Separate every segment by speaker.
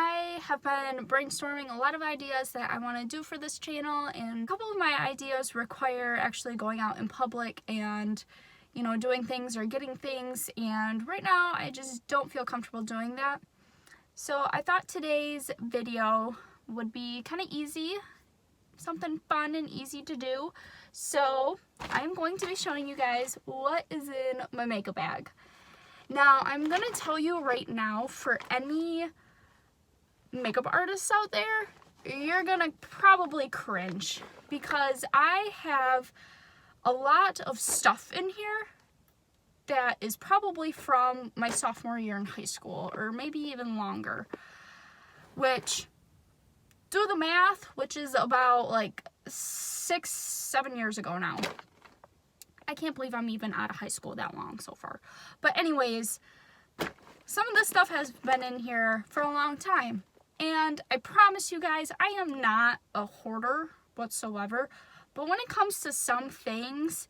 Speaker 1: I have been brainstorming a lot of ideas that I want to do for this channel, and a couple of my ideas require actually going out in public and, you know, doing things or getting things, and right now I just don't feel comfortable doing that. So I thought today's video would be kind of easy, something fun and easy to do. So I'm going to be showing you guys what is in my makeup bag. Now I'm going to tell you right now, for any makeup artists out there, you're going to probably cringe because I have a lot of stuff in here that is probably from my sophomore year in high school, or maybe even longer, which, do the math, which is about like 6-7 years ago now. I can't believe I'm even out of high school that long so far. But anyways, some of this stuff has been in here for a long time. And I promise you guys, I am not a hoarder whatsoever. But when it comes to some things,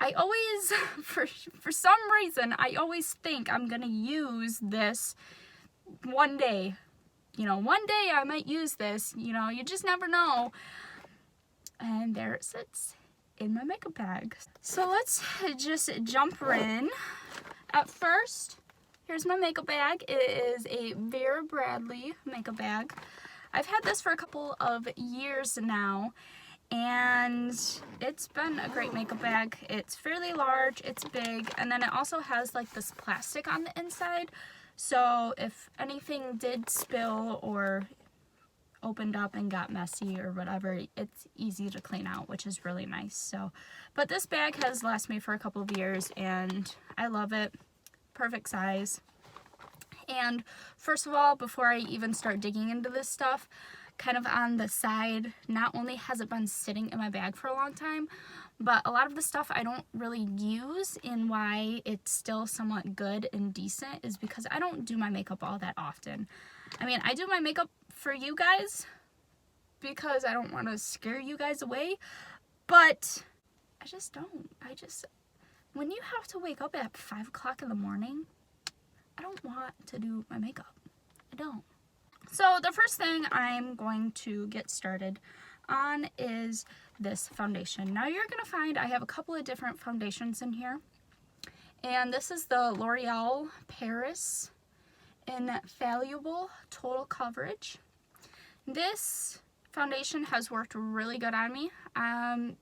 Speaker 1: I always, for some reason, I always think I'm going to use this one day. You know, one day I might use this, you know, you just never know. And there it sits in my makeup bag. So let's just jump in. At first, here's my makeup bag. It is a Vera Bradley makeup bag. I've had this for a couple of years now, and it's been a great makeup bag. It's fairly large, it's big, and then it also has like this plastic on the inside. So if anything did spill or opened up and got messy or whatever, it's easy to clean out, which is really nice. So, but this bag has lasted me for a couple of years and I love it. Perfect size. And first of all, before I even start digging into this stuff, kind of on the side, not only has it been sitting in my bag for a long time, but a lot of the stuff I don't really use, and why it's still somewhat good and decent is because I don't do my makeup all that often. I mean, I do my makeup for you guys because I don't want to scare you guys away, but I just don't. When you have to wake up at 5 o'clock in the morning, I don't want to do my makeup. I don't. So the first thing I'm going to get started on is this foundation. Now you're going to find I have a couple of different foundations in here. And this is the L'Oreal Paris Infallible Total Coverage. This foundation has worked really good on me.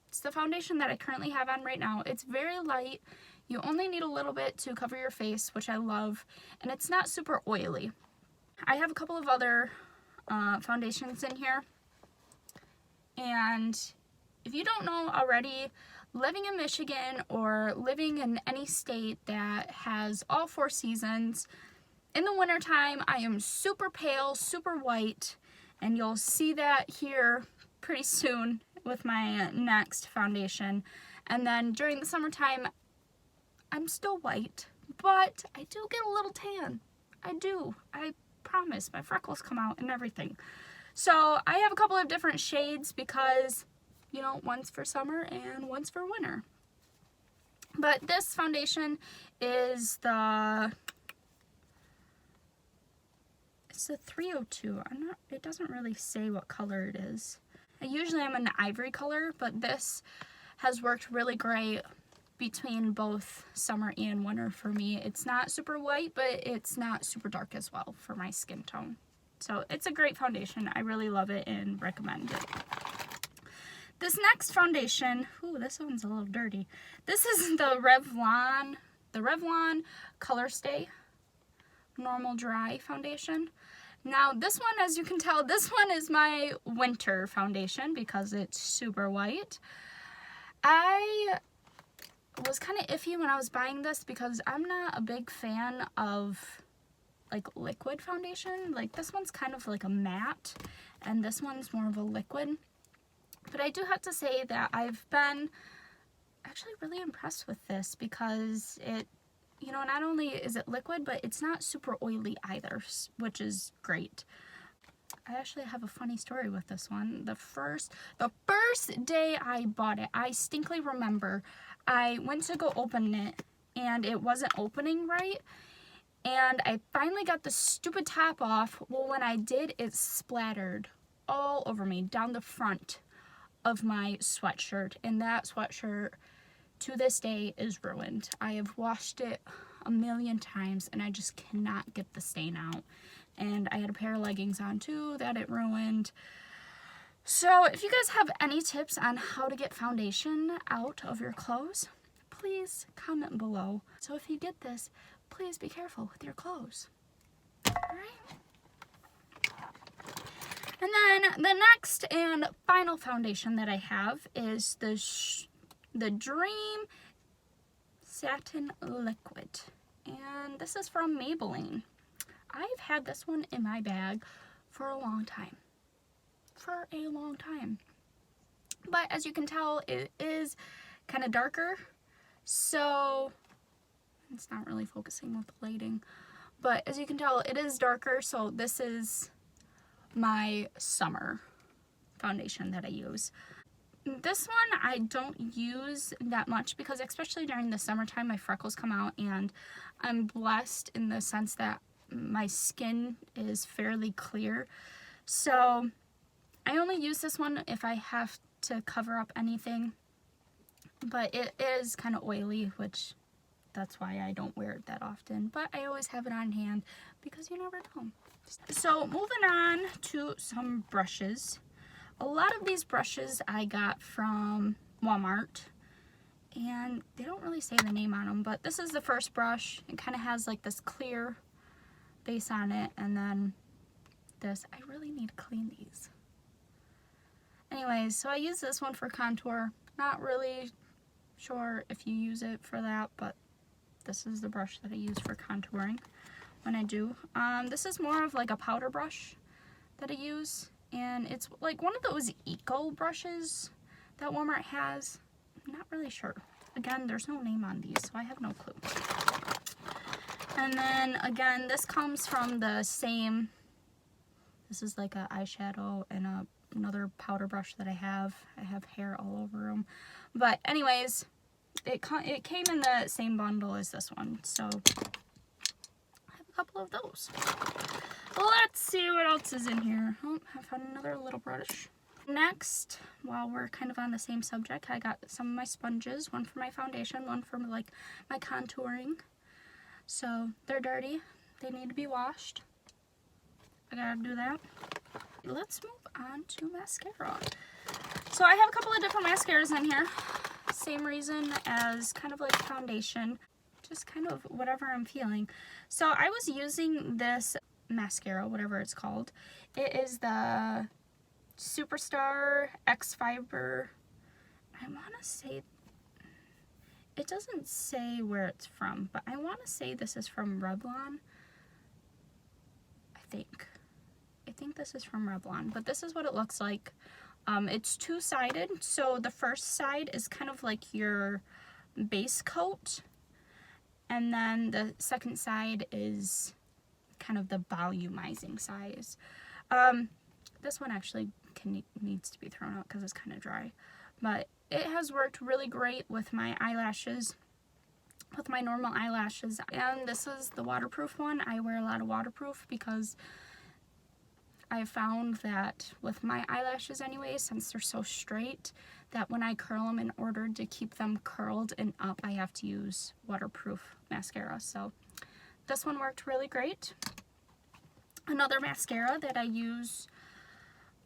Speaker 1: It's the foundation that I currently have on right now. It's very light. You only need a little bit to cover your face, which I love. And it's not super oily. I have a couple of other foundations in here. And if you don't know already, living in Michigan or living in any state that has all 4 seasons, in the wintertime I am super pale, super white, and you'll see that here pretty soon with my next foundation. And then during the summertime, I'm still white, but I do get a little tan. I do. I promise. My freckles come out and everything. So I have a couple of different shades because, you know, one's for summer and one's for winter. But this foundation is it's the 302. It doesn't really say what color it is. I usually am an ivory color, but this has worked really great between both summer and winter for me. It's not super white, but it's not super dark as well for my skin tone. So it's a great foundation. I really love it and recommend it. This next foundation, ooh, this one's a little dirty. This is the Revlon Color Stay Normal Dry Foundation. Now this one, as you can tell, this one is my winter foundation because it's super white. I was kind of iffy when I was buying this because I'm not a big fan of like liquid foundation. Like this one's kind of like a matte and this one's more of a liquid. But I do have to say that I've been actually really impressed with this because it, you know, not only is it liquid, but it's not super oily either, which is great. I actually have a funny story with this one. The first day I bought it, I distinctly remember I went to go open it and it wasn't opening right. And I finally got the stupid top off. Well, when I did, it splattered all over me down the front of my sweatshirt, and that sweatshirt to this day is ruined. I have washed it a million times and I just cannot get the stain out. And I had a pair of leggings on too that it ruined. So if you guys have any tips on how to get foundation out of your clothes, please comment below. So if you get this, please be careful with your clothes. Alright? And then the next and final foundation that I have is the Dream Satin Liquid. And this is from Maybelline. I've had this one in my bag for a long time. But as you can tell, it is kind of darker. So it's not really focusing with the lighting. But as you can tell, it is darker. So this is my summer foundation that I use. This one I don't use that much because especially during the summertime my freckles come out, and I'm blessed in the sense that my skin is fairly clear. So I only use this one if I have to cover up anything. But it is kind of oily, which that's why I don't wear it that often. But I always have it on hand because you never know. So moving on to some brushes. A lot of these brushes I got from Walmart, and they don't really say the name on them, but this is the first brush. It kind of has like this clear base on it, and then this. I really need to clean these. Anyways, so I use this one for contour. Not really sure if you use it for that, but this is the brush that I use for contouring when I do. This is more of like a powder brush that I use, and it's like one of those eco brushes that Walmart has. I'm not really sure. Again, there's no name on these, so I have no clue. And then again, this comes from the same, this is like an eyeshadow and another powder brush that I have. I have hair all over them. But anyways, it came in the same bundle as this one, so I have a couple of those. Let's see what else is in here. Oh, I found another little brush. Next, while we're kind of on the same subject, I got some of my sponges, one for my foundation, one for like my contouring. So they're dirty, they need to be washed. I gotta do that. Let's move on to mascara. So I have a couple of different mascaras in here. Same reason as kind of like foundation, just kind of whatever I'm feeling. So I was using this mascara, whatever it's called. It is the Superstar X Fiber. I want to say, it doesn't say where it's from, but I want to say this is from Revlon. I think this is from Revlon, but this is what it looks like. It's two-sided, so the first side is kind of like your base coat, and then the second side is kind of the volumizing size. This one actually needs to be thrown out because it's kind of dry, but it has worked really great with my eyelashes, with my normal eyelashes. And this is the waterproof one. I wear a lot of waterproof because I found that with my eyelashes anyway, since they're so straight, that when I curl them, in order to keep them curled and up, I have to use waterproof mascara. So this one worked really great. Another mascara that I use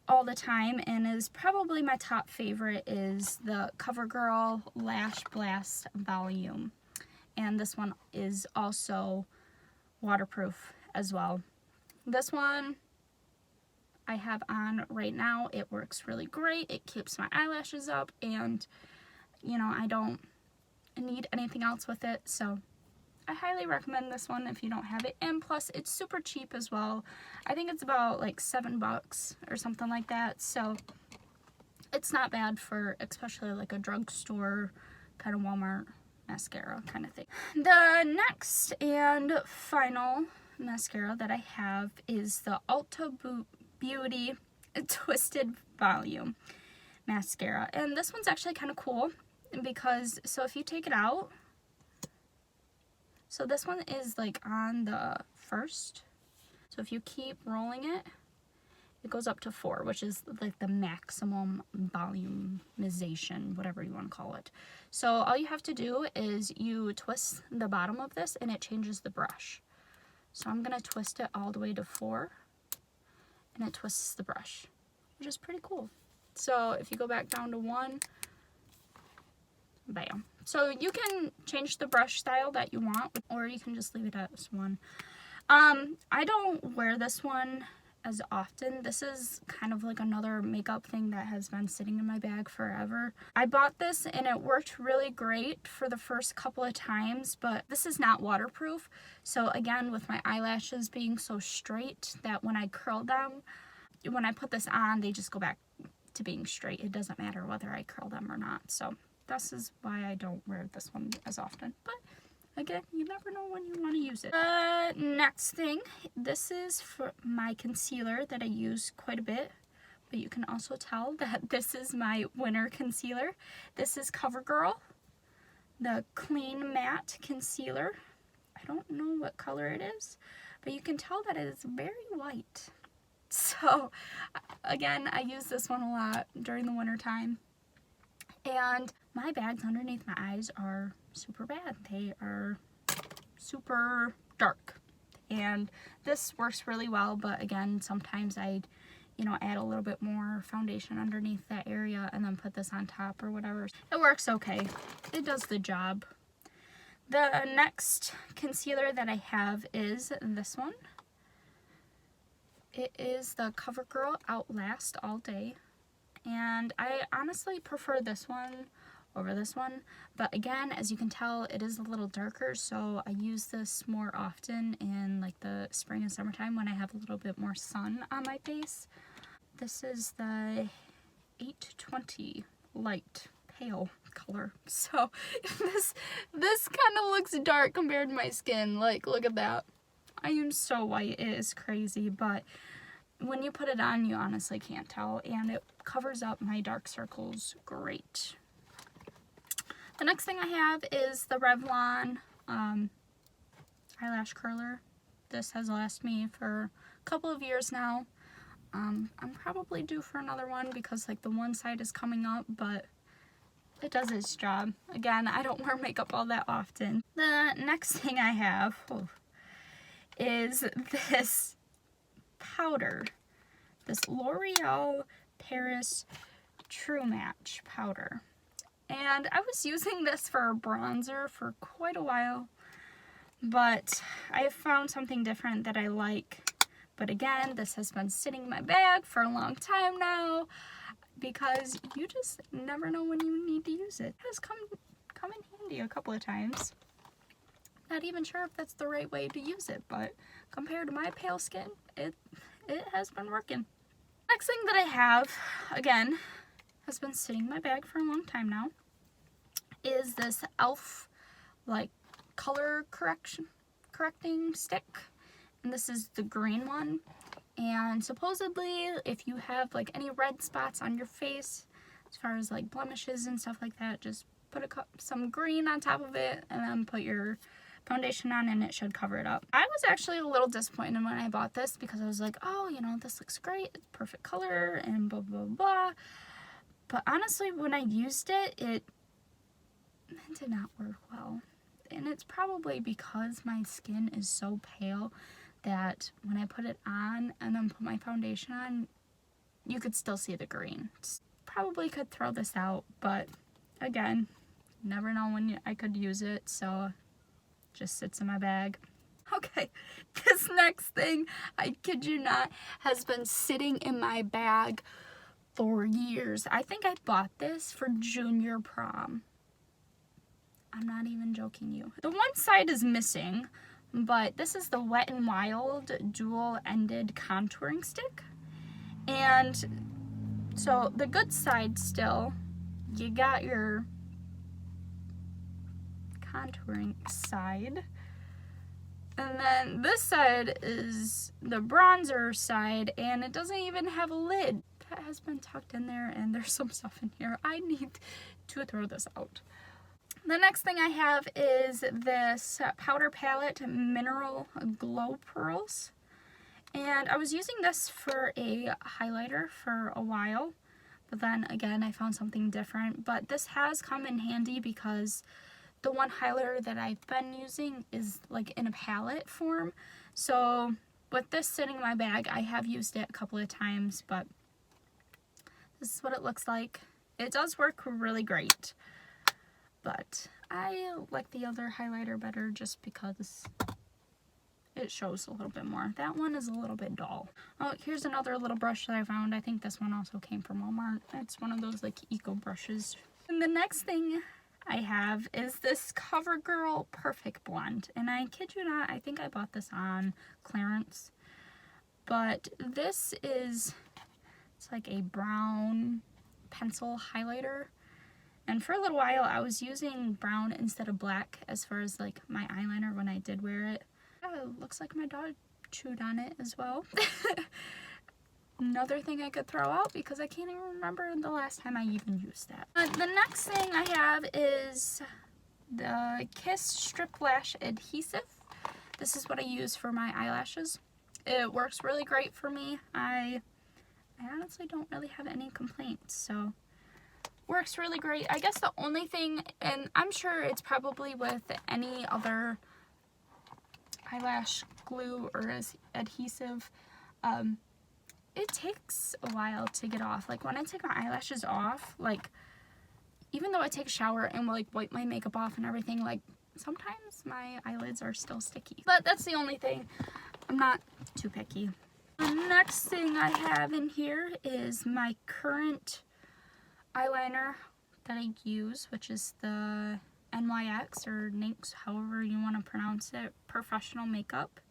Speaker 1: all the time and is probably my top favorite is the CoverGirl Lash Blast Volume. And this one is also waterproof as well. This one I have on right now. It works really great. It keeps my eyelashes up, and you know, I don't need anything else with it, so I highly recommend this one if you don't have it. And plus it's super cheap as well. I think it's about like $7 or something like that, so it's not bad for especially like a drugstore kind of Walmart mascara kind of thing. The next and final mascara that I have is the Ulta Beauty Twisted Volume mascara, and this one's actually kind of cool because, so if you take it out, So this one is like on the first. So if you keep rolling it, it goes up to 4, which is like the maximum volumization, whatever you want to call it. So all you have to do is you twist the bottom of this and it changes the brush. So I'm going to twist it all the way to 4 and it twists the brush, which is pretty cool. So if you go back down to 1, bam. So you can change the brush style that you want, or you can just leave it as 1. I don't wear this one as often. This is kind of like another makeup thing that has been sitting in my bag forever. I bought this and it worked really great for the first couple of times, but this is not waterproof. So again, with my eyelashes being so straight that when I curl them, when I put this on, they just go back to being straight. It doesn't matter whether I curl them or not. So this is why I don't wear this one as often. But again, you never know when you want to use it. Next thing, this is for my concealer that I use quite a bit, but you can also tell that this is my winter concealer. This is CoverGirl, the Clean Matte Concealer. I don't know what color it is, but you can tell that it is very white. So again, I use this one a lot during the winter time. And my bags underneath my eyes are super bad. They are super dark. And this works really well, but again, sometimes I, add a little bit more foundation underneath that area and then put this on top or whatever. It works okay. It does the job. The next concealer that I have is this one. It is the CoverGirl Outlast All Day. And I honestly prefer this one over this one, but again, as you can tell, it is a little darker, so I use this more often in like the spring and summertime when I have a little bit more sun on my face. This is the 820 light pale color, so this kind of looks dark compared to my skin. Like, look at that. I am so white, it is crazy, but when you put it on, you honestly can't tell, and it covers up my dark circles great. The next thing I have is the Revlon eyelash curler. This has lasted me for a couple of years now. I'm probably due for another one because like the one side is coming up, but it does its job. Again, I don't wear makeup all that often. The next thing I have is this powder, this L'Oreal Paris True Match powder, and I was using this for a bronzer for quite a while, but I have found something different that I like. But again, this has been sitting in my bag for a long time now because you just never know when you need to use it. It has come in handy a couple of times. Not even sure if that's the right way to use it, but compared to my pale skin, it has been working. Next thing that I have, again, has been sitting in my bag for a long time now, is this e.l.f. like color correcting stick. And this is the green one. And supposedly, if you have like any red spots on your face, as far as like blemishes and stuff like that, just put some green on top of it and then put your foundation on and it should cover it up. I was actually a little disappointed when I bought this because I was like, oh, this looks great, it's perfect color and blah blah blah. But honestly, when I used it, it did not work well. And it's probably because my skin is so pale that when I put it on and then put my foundation on, you could still see the green. Probably could throw this out, but again, never know when I could use it, so just sits in my bag. Okay, this next thing, I kid you not, has been sitting in my bag for years. I think I bought this for junior prom. I'm not even joking you. The one side is missing, but this is the Wet n Wild dual-ended contouring stick. And so the good side still, you got your contouring side, and then this side is the bronzer side, and it doesn't even have a lid. That has been tucked in there, and there's some stuff in here. I need to throw this out. The next thing I have is this powder palette Mineral Glow Pearls. And I was using this for a highlighter for a while, but then again I found something different. But this has come in handy because the one highlighter that I've been using is like in a palette form. So with this sitting in my bag, I have used it a couple of times, but this is what it looks like. It does work really great, but I like the other highlighter better just because it shows a little bit more. That one is a little bit dull. Oh, here's another little brush that I found. I think this one also came from Walmart. It's one of those like eco brushes. And the next thing I have is this CoverGirl Perfect Blend. And I kid you not, I think I bought this on clearance. But this is, it's like a brown pencil highlighter. And for a little while I was using brown instead of black as far as like my eyeliner when I did wear it. Oh, it looks like my dog chewed on it as well. Another thing I could throw out because I can't even remember the last time I even used that. The next thing I have is the Kiss Strip Lash Adhesive. This is what I use for my eyelashes. It works really great for me. I honestly don't really have any complaints, so works really great. I guess the only thing, and I'm sure it's probably with any other eyelash glue or adhesive, it takes a while to get off. Like when I take my eyelashes off, like even though I take a shower and like wipe my makeup off and everything, like sometimes my eyelids are still sticky. But that's the only thing. I'm not too picky. The next thing I have in here is my current eyeliner that I use, which is the NYX or NYX, however you want to pronounce it, Professional Makeup,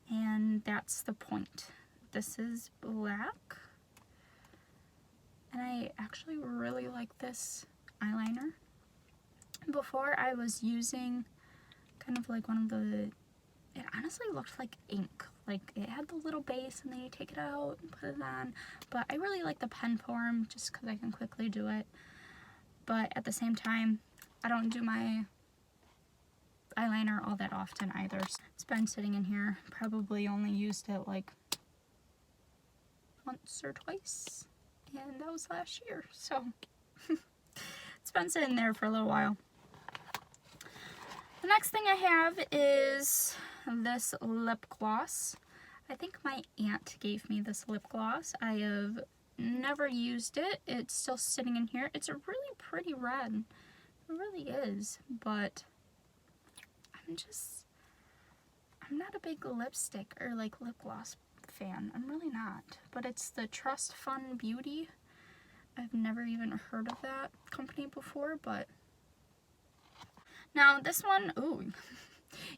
Speaker 1: and that's the point. This is black, and I actually really like this eyeliner. Before I was using kind of like one of the, it honestly looked like ink, like it had the little base and then you take it out and put it on, but I really like the pen form just because I can quickly do it. But at the same time, I don't do my eyeliner all that often either. It's been sitting in here, probably only used it like once or twice, and that was last year, so it's been sitting there for a little while. The next thing I have is this lip gloss. I think my aunt gave me this lip gloss. I have never used it. It's still sitting in here. It's a really pretty red. It really is, but I'm not a big lipstick or like lip gloss fan. I'm really not. But it's the Trust Fund Beauty. I've never even heard of that company before, but now this one, ooh,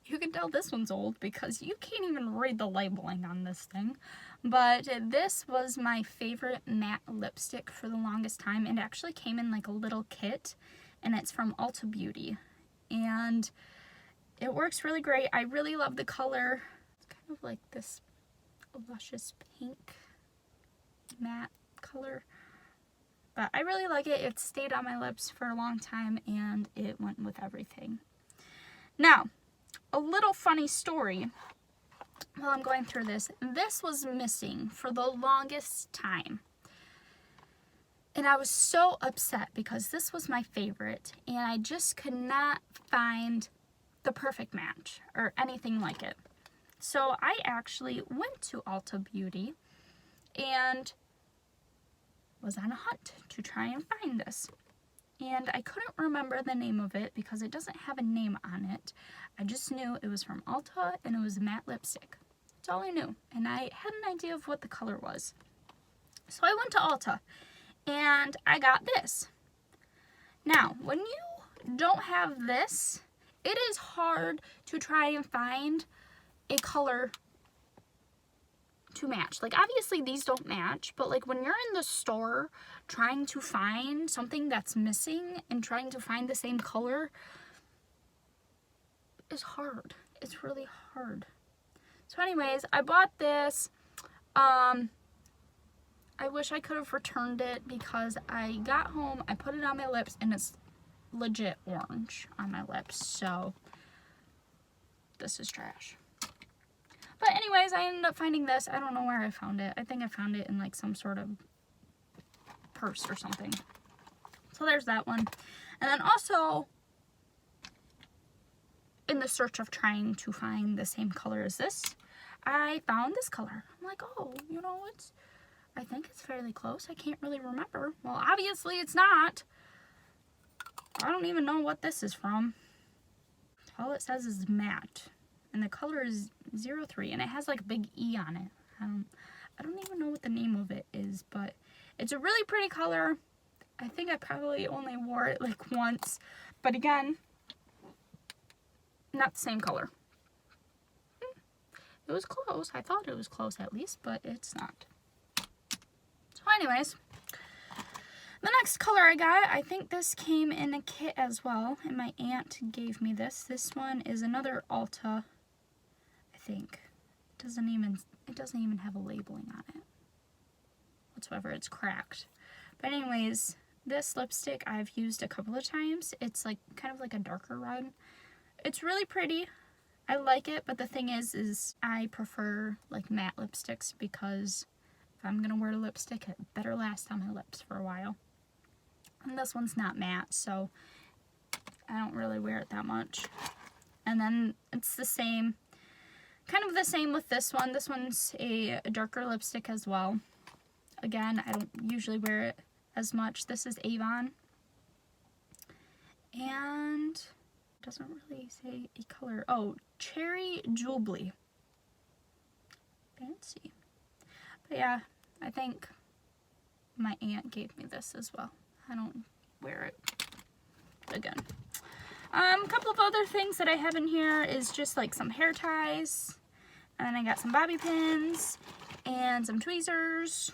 Speaker 1: you can tell this one's old because you can't even read the labeling on this thing. But this was my favorite matte lipstick for the longest time. It actually came in like a little kit, and it's from Ulta Beauty. And it works really great. I really love the color. It's kind of like this luscious pink matte color. But I really like it. It stayed on my lips for a long time, and it went with everything. Now, a little funny story while I'm going through this. This was missing for the longest time. And I was so upset because this was my favorite, and I just could not find the perfect match or anything like it. So I actually went to Ulta Beauty and was on a hunt to try and find this. And I couldn't remember the name of it because it doesn't have a name on it. I just knew it was from Ulta and it was a matte lipstick. That's all I knew. And I had an idea of what the color was. So I went to Ulta and I got this. Now, when you don't have this, it is hard to try and find a color to match. Like, obviously these don't match, but like when you're in the store trying to find something that's missing and trying to find the same color is hard. It's really hard. So anyways, I bought this. I wish I could have returned it because I got home, I put it on my lips, and it's legit orange on my lips, so this is trash. But anyways, I ended up finding this. I don't know where I found it. I think I found it in like some sort of purse or something. So there's that one. And then also, in the search of trying to find the same color as this, I found this color. I'm like, oh, you know, I think it's fairly close. I can't really remember. Well, obviously it's not. I don't even know what this is from. All it says is matte. And the color is 03, and it has like a big E on it. I don't even know what the name of it is, but it's a really pretty color. I think I probably only wore it like once, but again, not the same color. It was close. I thought it was close at least, but it's not. So anyways, the next color I got, I think this came in a kit as well, and my aunt gave me this. This one is another Ulta, I think. It doesn't even have a labeling on it whatsoever. It's cracked. But anyways, this lipstick I've used a couple of times. It's like kind of like a darker red. It's really pretty. I like it, but the thing is I prefer like matte lipsticks, because if I'm gonna wear a lipstick, it better last on my lips for a while. And this one's not matte, so I don't really wear it that much. And then it's the same, kind of the same with this one. This one's a darker lipstick as well. Again, I don't usually wear it as much. This is Avon. And it doesn't really say a color. Oh, Cherry Jubilee. Fancy. But yeah, I think my aunt gave me this as well. I don't wear it again. A couple of other things that I have in here is just like some hair ties, and then I got some bobby pins and some tweezers,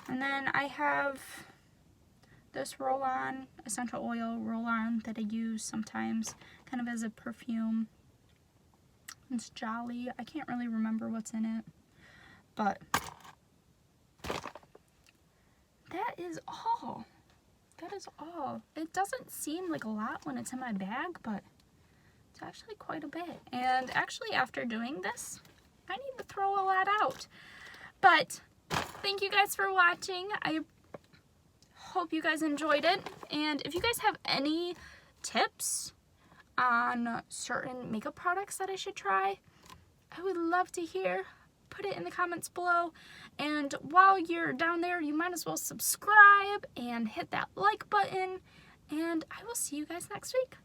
Speaker 1: and then I have this roll-on essential oil roll-on that I use sometimes kind of as a perfume. It's Jolly. I can't really remember what's in it, but that is all. That is all. It doesn't seem like a lot when it's in my bag, but it's actually quite a bit. And actually, after doing this, I need to throw a lot out. But thank you guys for watching. I hope you guys enjoyed it. And if you guys have any tips on certain makeup products that I should try, I would love to hear. Put it in the comments below. And while you're down there, you might as well subscribe and hit that like button. And I will see you guys next week.